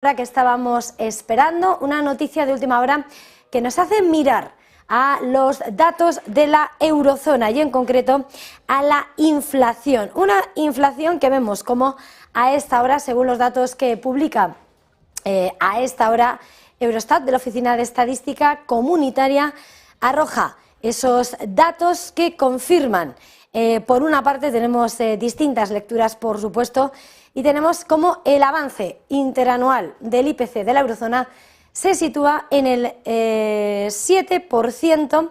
hora que estábamos esperando, una noticia de última hora que nos hace mirar a los datos de la eurozona y en concreto a la inflación. Una inflación que vemos como a esta hora, según los datos que publica a esta hora Eurostat de la Oficina de Estadística Comunitaria, arroja esos datos que confirman. Por una parte tenemos distintas lecturas, por supuesto, y tenemos como el avance interanual del IPC de la eurozona se sitúa en el 7%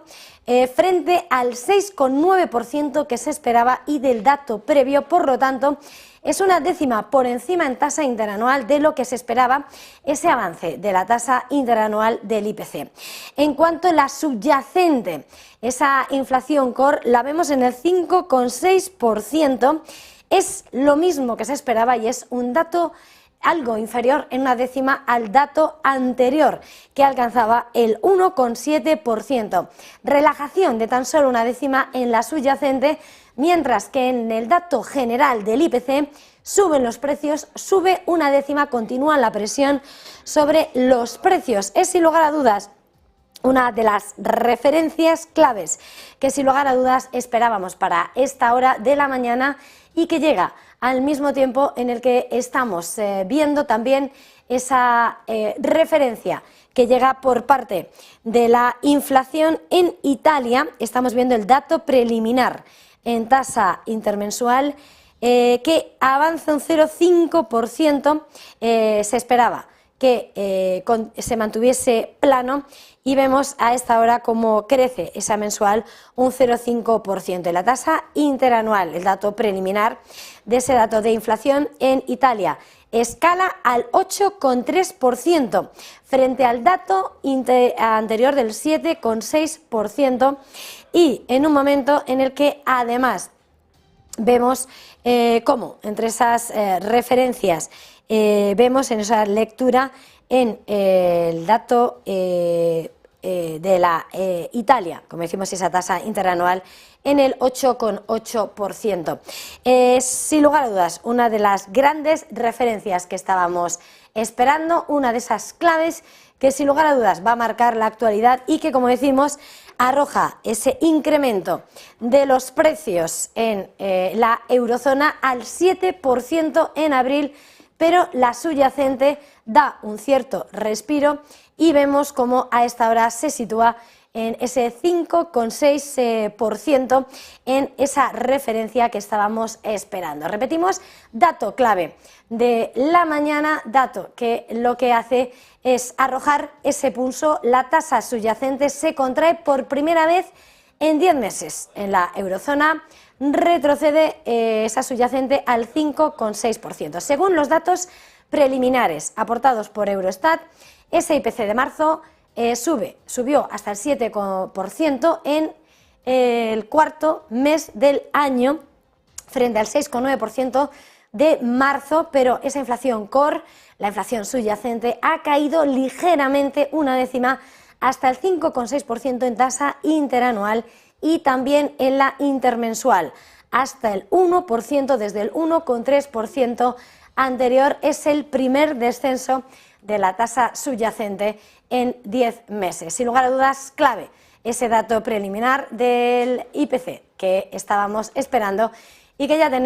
frente al 6,9% que se esperaba y del dato previo. Por lo tanto, es una décima por encima en tasa interanual de lo que se esperaba ese avance de la tasa interanual del IPC. En cuanto a la subyacente, esa inflación core la vemos en el 5,6%, es lo mismo que se esperaba y es un dato algo inferior en una décima al dato anterior, que alcanzaba el 1,7%. Relajación de tan solo una décima en la subyacente, mientras que en el dato general del IPC suben los precios, sube una décima, continúa la presión sobre los precios. Es sin lugar a dudas una de las referencias claves que sin lugar a dudas esperábamos para esta hora de la mañana y que llega al mismo tiempo en el que estamos viendo también esa referencia que llega por parte de la inflación en Italia. Estamos viendo el dato preliminar en tasa intermensual que avanza un 0,5%, se esperaba que se mantuviese plano y vemos a esta hora cómo crece esa mensual un 0,5%. Y la tasa interanual, el dato preliminar de ese dato de inflación en Italia, escala al 8,3% frente al dato anterior del 7,6% y en un momento en el que además vemos cómo entre esas referencias vemos en esa lectura en el dato de la Italia, como decimos, esa tasa interanual en el 8,8%. Sin lugar a dudas, una de las grandes referencias que estábamos esperando, una de esas claves que sin lugar a dudas va a marcar la actualidad y que, como decimos, arroja ese incremento de los precios en la eurozona al 7% en abril, pero la subyacente da un cierto respiro y vemos cómo a esta hora se sitúa en ese 5,6% en esa referencia que estábamos esperando. Repetimos, dato clave de la mañana, dato que lo que hace es arrojar ese pulso. La tasa subyacente se contrae por primera vez en 10 meses en la eurozona, retrocede esa subyacente al 5,6%. Según los preliminares aportados por Eurostat, ese IPC de marzo subió hasta el 7% en el cuarto mes del año frente al 6,9% de marzo, pero esa inflación core, la inflación subyacente, ha caído ligeramente una décima hasta el 5,6% en tasa interanual y también en la intermensual, hasta el 1% desde el 1,3% anterior. Es el primer descenso de la tasa subyacente en 10 meses. Sin lugar a dudas, clave ese dato preliminar del IPC que estábamos esperando y que ya tenemos